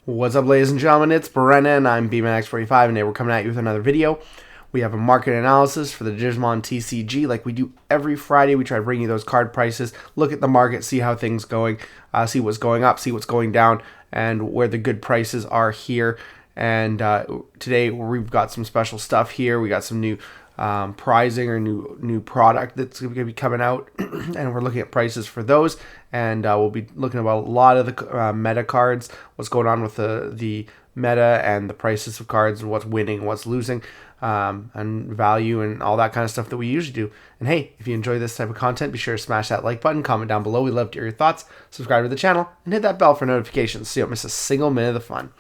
What's up, ladies and gentlemen? It's Brennan. I'm BMX45, and today we're coming at you with another video. We have a market analysis for the Digimon TCG. Like we do every Friday, we try to bring you those card prices, look at the market, see how things going, see what's going up, see what's going down, and where the good prices are here. And today we've got some special stuff here. We got some new pricing or new product that's going to be coming out, and we're looking at prices for those. And we'll be looking about a lot of the meta cards, what's going on with the meta and the prices of cards, and what's winning, what's losing, and value and all that kind of stuff that we usually do. And hey, if you enjoy this type of content, be sure to smash that like button, comment down below. We'd love to hear your thoughts. Subscribe to the channel and hit that bell for notifications so you don't miss a single minute of the fun.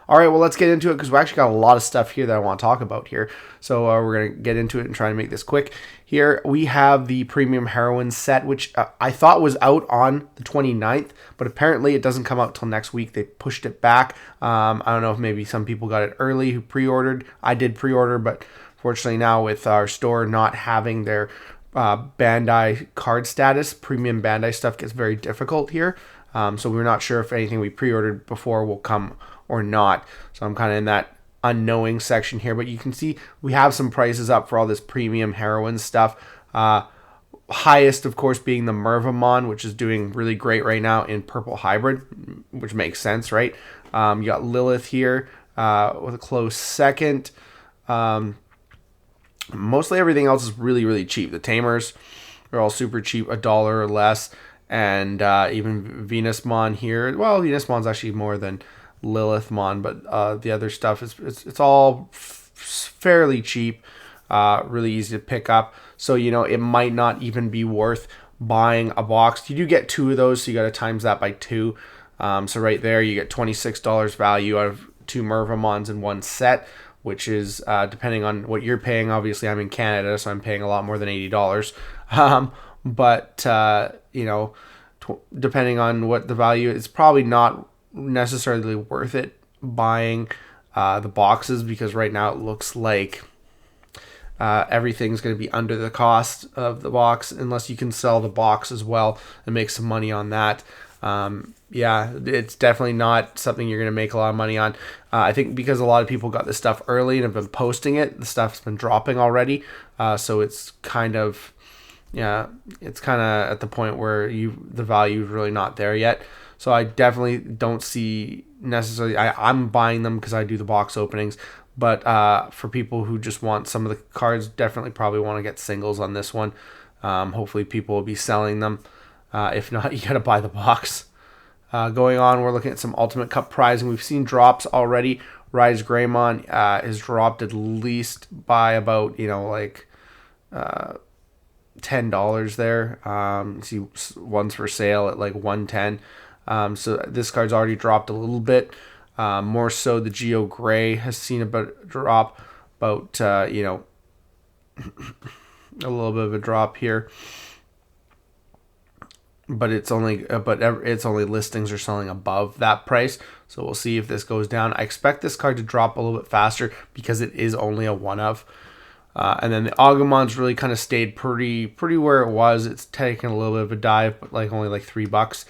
All right, well, let's get into it because we actually got a lot of stuff here that I want to talk about here. So we're going to get into it and try to make this quick. Here we have the Premium Heroines Set, which I thought was out on the 29th, but apparently it doesn't come out till next week. They pushed it back. I don't know if maybe some people got it early who pre-ordered. I did pre-order, but fortunately now with our store not having their Bandai card status, premium Bandai stuff gets very difficult here. So we're not sure if anything we pre-ordered before will come or not. So I'm kind of in that unknowing section here, but you can see we have some prices up for all this premium heroine stuff. Highest, of course, being the Mervamon, which is doing really great right now in purple hybrid, which makes sense, right? You got Lilith here with a close second. Mostly everything else is really, really cheap. The Tamers are all super cheap, $1 or less. And even Venusmon here. Well, Venusmon's actually more than Lilithmon, but the other stuff it's all fairly cheap, really easy to pick up. So it might not even be worth buying a box. You do get 2 of those, so you got to times that by 2. So right there, you get $26 value out of 2 Mervamons in one set, which is depending on what you're paying. Obviously, I'm in Canada, so I'm paying a lot more than $80. But depending on what the value, it's probably not necessarily worth it buying the boxes, because right now it looks like everything's going to be under the cost of the box, unless you can sell the box as well and make some money on that. Yeah, it's definitely not something you're going to make a lot of money on. I think because a lot of people got this stuff early and have been posting it, the stuff's been dropping already. So it's kind of, it's kind of at the point where the value is really not there yet. So I definitely don't see necessarily, I'm buying them because I do the box openings. But for people who just want some of the cards, definitely probably want to get singles on this one. Hopefully people will be selling them. If not, you got to buy the box. Going on, we're looking at some Ultimate Cup pricing. We've seen drops already. Rise Greymon has dropped at least by about, $10 there. See one's for sale at like $110. So this card's already dropped a little bit. More so the Geo Gray has seen a drop, about a little bit of a drop here. But it's only listings are selling above that price. So we'll see if this goes down. I expect this card to drop a little bit faster because it is only a one of. And then the Agumon's really kind of stayed pretty where it was. It's taken a little bit of a dive, but only like $3,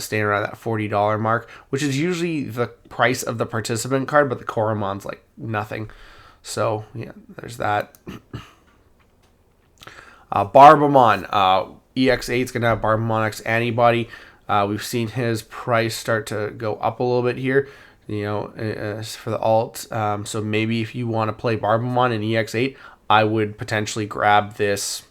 staying around that $40 mark, which is usually the price of the participant card, but the Koramon's like nothing. So yeah, there's that. Barbamon, EX8 is gonna have Barbamon X Antibody. We've seen his price start to go up a little bit here. For the alt. So maybe if you want to play Barbamon in EX8, I would potentially grab this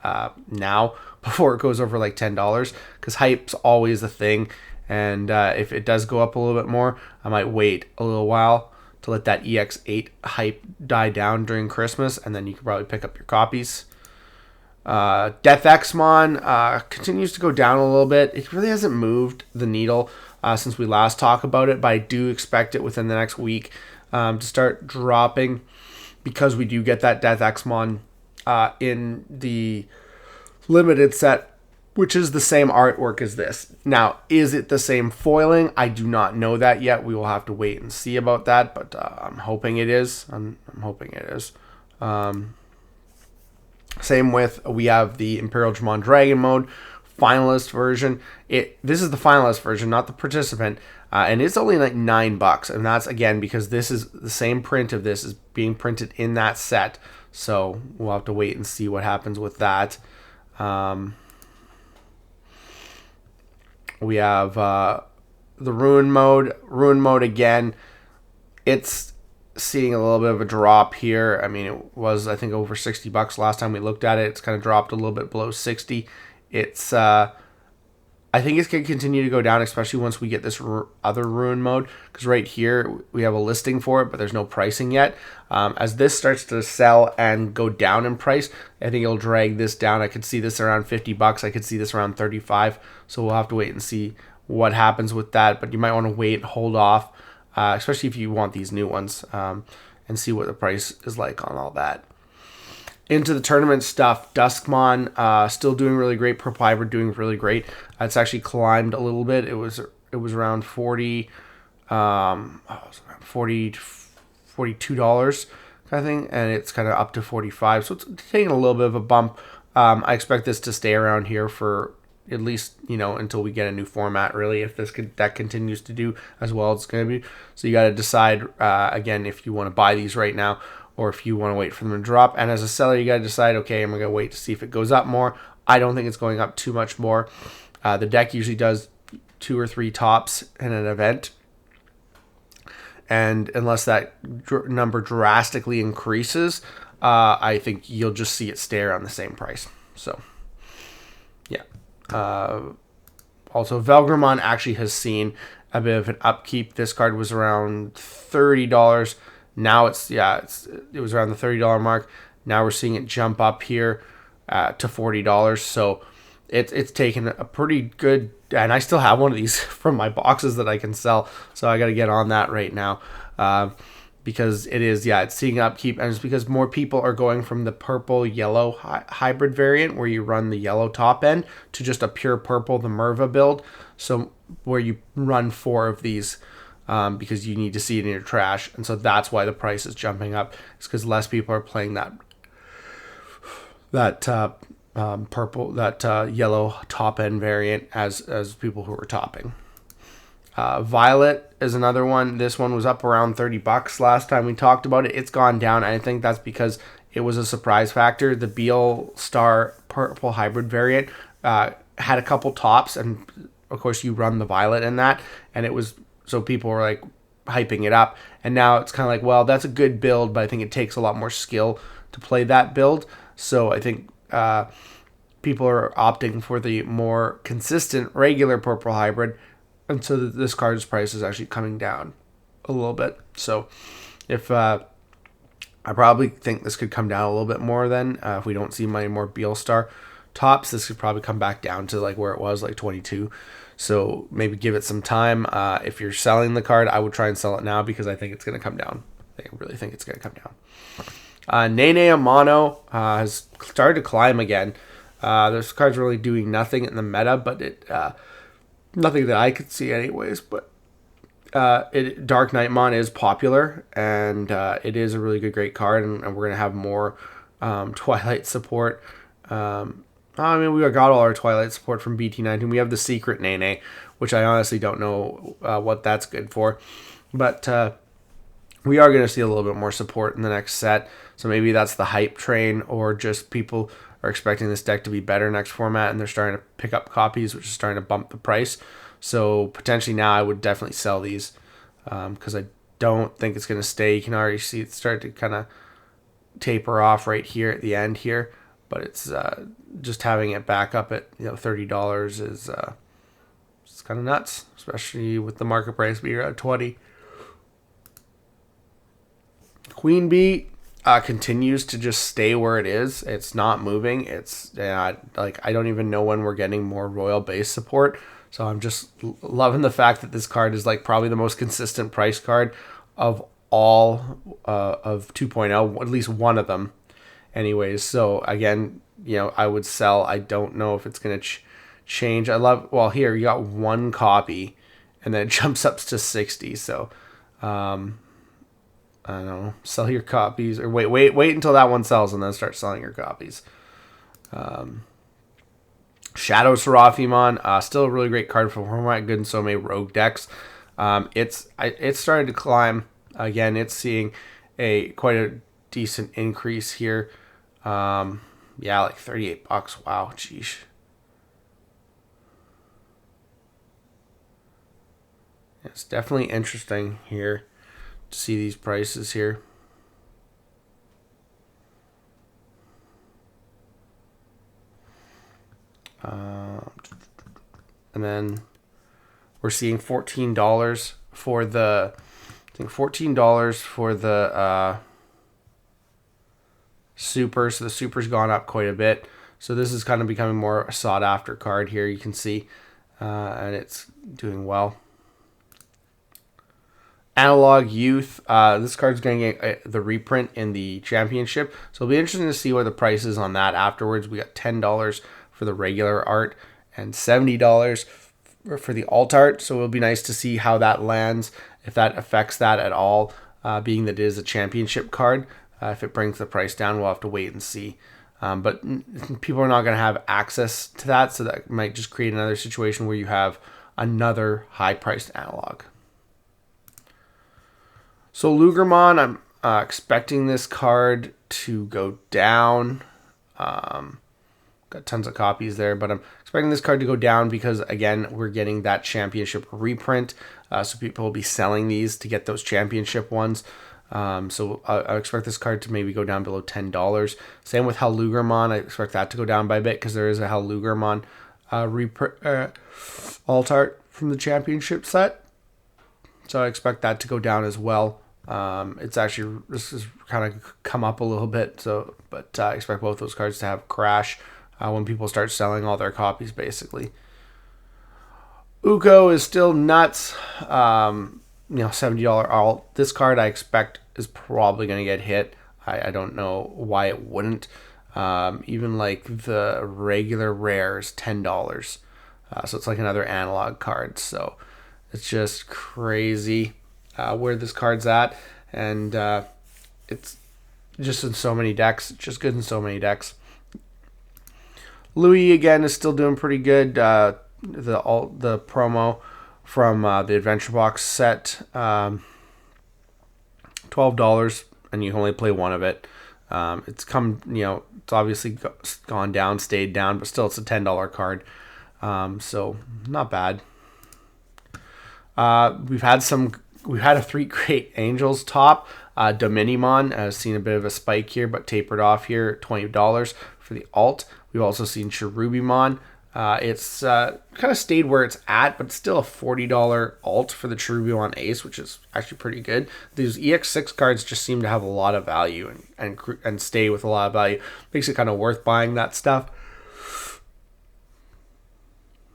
now before it goes over like $10, because hype's always a thing. And if it does go up a little bit more, I might wait a little while to let that EX8 hype die down during Christmas, and then you can probably pick up your copies. Death Xmon continues to go down a little bit. It really hasn't moved the needle since we last talked about it, but I do expect it within the next week to start dropping, because we do get that Death Xmon in the limited set, which is the same artwork as this. Now, is it the same foiling? I do not know that yet. We will have to wait and see about that, but I'm hoping it is. I'm hoping it is. Same with, we have the Imperial Dramon Dragon mode finalist version. This is the finalist version, not the participant, and it's only like $9, and that's again because this is the same print of this is being printed in that set. So we'll have to wait and see what happens with that. We have the Ruin mode. Ruin mode again. It's seeing a little bit of a drop here. I mean, it was, I think, over $60 last time we looked at it. It's kind of dropped a little bit below 60. It's I think it's going to continue to go down, especially once we get this other Ruin mode, because right here we have a listing for it, but there's no pricing yet. As this starts to sell and go down in price, I think it'll drag this down. I could see this around $50. I could see this around 35. So we'll have to wait and see what happens with that. But you might want to wait, hold off, especially if you want these new ones, and see what the price is like on all that. Into the tournament stuff, Duskmon still doing really great. Purple Hybrid doing really great. It's actually climbed a little bit. It was around $42 kind of thing, and it's kind of up to 45. So it's taking a little bit of a bump. I expect this to stay around here for at least, until we get a new format, really, if that continues to do as well as it's going to be. So you got to decide, again, if you want to buy these right now or if you want to wait for them to drop. And as a seller, you got to decide, okay, I'm going to wait to see if it goes up more. I don't think it's going up too much more. The deck usually does 2 or 3 tops in an event. And unless that number drastically increases, I think you'll just see it stay around the same price. So, yeah. Also, Velgramon actually has seen a bit of an upkeep. This card was around $30. Now it was around the $30 mark. Now we're seeing it jump up here to $40. So it's taken a pretty good, and I still have one of these from my boxes that I can sell. So I got to get on that right now, because it's seeing upkeep, and it's because more people are going from the purple yellow hybrid variant where you run the yellow top end to just a pure purple, the Merva build. So where you run 4 of these. Because you need to see it in your trash, and so that's why the price is jumping up. It's because less people are playing that yellow top end variant as people who are topping. Violet is another one. This one was up around $30 last time we talked about it. It's gone down, and I think that's because it was a surprise factor. The Beal Star purple hybrid variant had a couple tops, and of course you run the Violet in that, and it was. So people were like hyping it up, and now it's kind of like, well, that's a good build, but I think it takes a lot more skill to play that build. So I think people are opting for the more consistent regular purple hybrid, and so this card's price is actually coming down a little bit. So if I probably think this could come down a little bit more then, if we don't see many more Beal Star tops, this could probably come back down to like where it was, like 22. So maybe give it some time. If you're selling the card, I would try and sell it now because I think it's going to come down. I really think it's going to come down. Nene Amano has started to climb again. This card's really doing nothing in the meta, but nothing that I could see anyways. But Dark Knightmon is popular, and it is a really great card, and we're going to have more Twilight support. We got all our Twilight support from BT19. We have the Secret Nene, which I honestly don't know what that's good for. But we are going to see a little bit more support in the next set. So maybe that's the hype train, or just people are expecting this deck to be better next format, and they're starting to pick up copies, which is starting to bump the price. So potentially now I would definitely sell these, because I don't think it's going to stay. You can already see it start to kind of taper off right here at the end here. But it's just having it back up at $30 is it's kind of nuts, especially with the market price being at $20. Queen Bee continues to just stay where it is. It's not moving. It's I don't even know when we're getting more royal base support. So I'm just loving the fact that this card is like probably the most consistent price card of all of 2.0, at least one of them. Anyways, so again, I would sell. I don't know if it's going to change. Here you got 1 copy, and then it jumps up to 60. So, I don't know. Sell your copies, or wait until that one sells, and then start selling your copies. Shadow Seraphimon, still a really great card for my good and so many rogue decks. It's started to climb again. It's seeing quite a decent increase here. Yeah, like $38. Wow, geez. It's definitely interesting here to see these prices here. And then we're seeing $14 for the, I think $14 for the super. So the super's gone up quite a bit. So this is kind of becoming more a sought after card here. You can see, and it's doing well. Analog Youth. This card's going to get the reprint in the championship. So it'll be interesting to see what the price is on that afterwards. We got $10 for the regular art and $70 for the alt art. So it'll be nice to see how that lands, if that affects that at all, being that it is a championship card. If it brings the price down, we'll have to wait and see. But people are not going to have access to that, so that might just create another situation where you have another high-priced analog. So Lugermon, I'm expecting this card to go down. Got tons of copies there, but I'm expecting this card to go down because, again, we're getting that championship reprint. So people will be selling these to get those championship ones. So I expect this card to maybe go down below $10. Same with Lugermon. I expect that to go down by a bit because there is a Lugermon alt art from the championship set. So I expect that to go down as well. It's actually, this has kind of come up a little bit. So, but I expect both those cards to have a crash when people start selling all their copies, basically. Uko is still nuts. $70 alt. This card I expect is probably going to get hit. I don't know why it wouldn't. Even like the regular rare is $10. So it's like another analog card. So it's just crazy where this card's at. And it's just in so many decks. Just good in so many decks. Louis, again, is still doing pretty good. The promo from the Adventure Box set, $12, and you can only play one of it. It's come, it's obviously gone down, stayed down, but still it's a $10 card. So not bad. We've had a 3 Great Angels top. Dominimon has seen a bit of a spike here, but tapered off here, $20 for the alt. We've also seen Cherubimon. It's kind of stayed where it's at, but still a $40 alt for the Cherubimon Ace, which is actually pretty good. These EX6 cards just seem to have a lot of value and stay with a lot of value. Makes it kind of worth buying that stuff.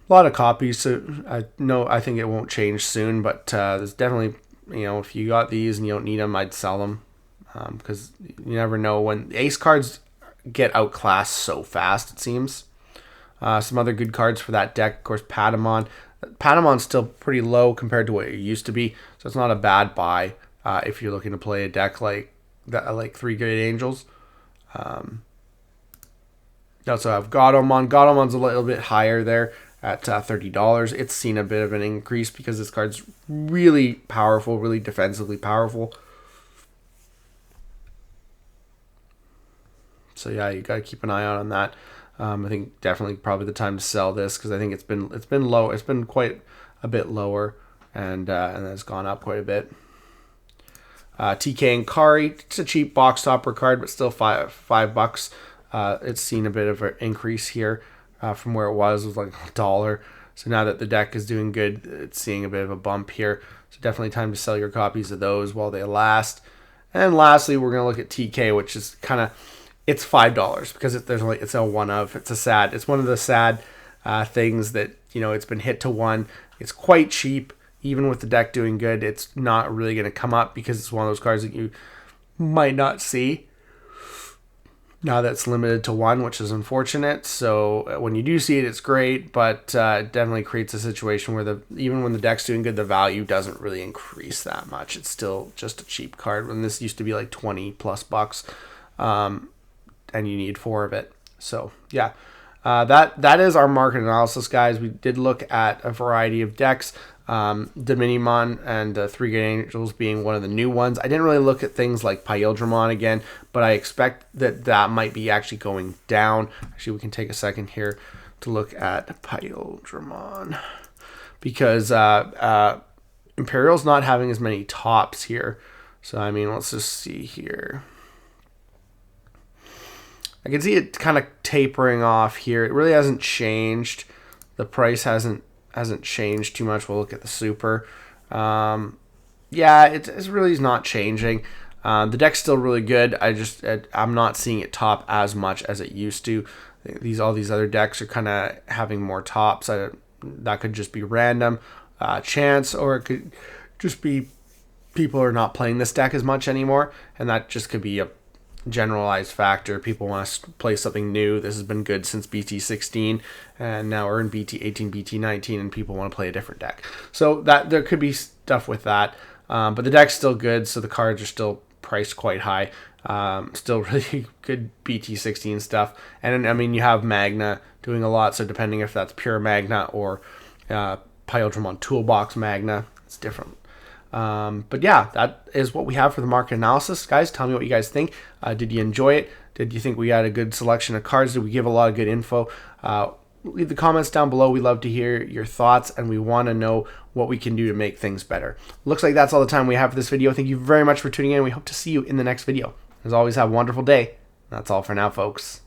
A lot of copies, so I think it won't change soon, but there's definitely, if you got these and you don't need them, I'd sell them because you never know when the Ace cards get outclassed so fast, it seems. Some other good cards for that deck, of course, Patamon. Patamon's still pretty low compared to what it used to be, so it's not a bad buy if you're looking to play a deck like that, like 3 Great Angels. You also have Godomon. Godomon's a little bit higher there at $30. It's seen a bit of an increase because this card's really powerful, really defensively powerful. So yeah, you got to keep an eye out on that. I think definitely probably the time to sell this because I think it's been low. It's been quite a bit lower, and it's gone up quite a bit. TK and Kari, it's a cheap box topper card, but still $5. It's seen a bit of an increase here from where it was like $1. So now that the deck is doing good, it's seeing a bit of a bump here. So definitely time to sell your copies of those while they last. And lastly, we're gonna look at TK, which is kind of, it's $5 because it's a one of. It's one of the sad things that it's been hit to one. It's quite cheap, even with the deck doing good. It's not really going to come up because it's one of those cards that you might not see. Now that's limited to one, which is unfortunate. So when you do see it, it's great, but it definitely creates a situation where even when the deck's doing good, the value doesn't really increase that much. It's still just a cheap card when this used to be like $20+ bucks. And you need 4 of it. So yeah, That is our market analysis, guys. We did look at a variety of decks. Digimon and Three Good Angels being one of the new ones. I didn't really look at things like Pyeldramon again, but I expect that might be actually going down. Actually, we can take a second here to look at Pyeldramon because Imperial's not having as many tops here. So, I mean, let's just see here. I can see it kind of tapering off here. It really hasn't changed. The price hasn't changed too much. We'll look at the super. Yeah, it's really not changing. The deck's still really good. I'm not seeing it top as much as it used to. All these other decks are kind of having more tops. That could just be random chance, or it could just be people are not playing this deck as much anymore, and that just could be a generalized factor. People want to play something new. This has been good since BT16, and now we're in BT18, BT19, and people want to play a different deck. So that there could be stuff with that, but the deck's still good, so the cards are still priced quite high. Still really good BT16 stuff, and I mean you have Magna doing a lot. So depending if that's pure Magna or Pyeldramon Toolbox Magna, it's different. But yeah, that is what we have for the market analysis. Guys, tell me what you guys think. Did you enjoy it? Did you think we had a good selection of cards? Did we give a lot of good info? Leave the comments down below. We love to hear your thoughts, and we want to know what we can do to make things better. Looks like that's all the time we have for this video. Thank you very much for tuning in. We hope to see you in the next video. As always, have a wonderful day. That's all for now, folks.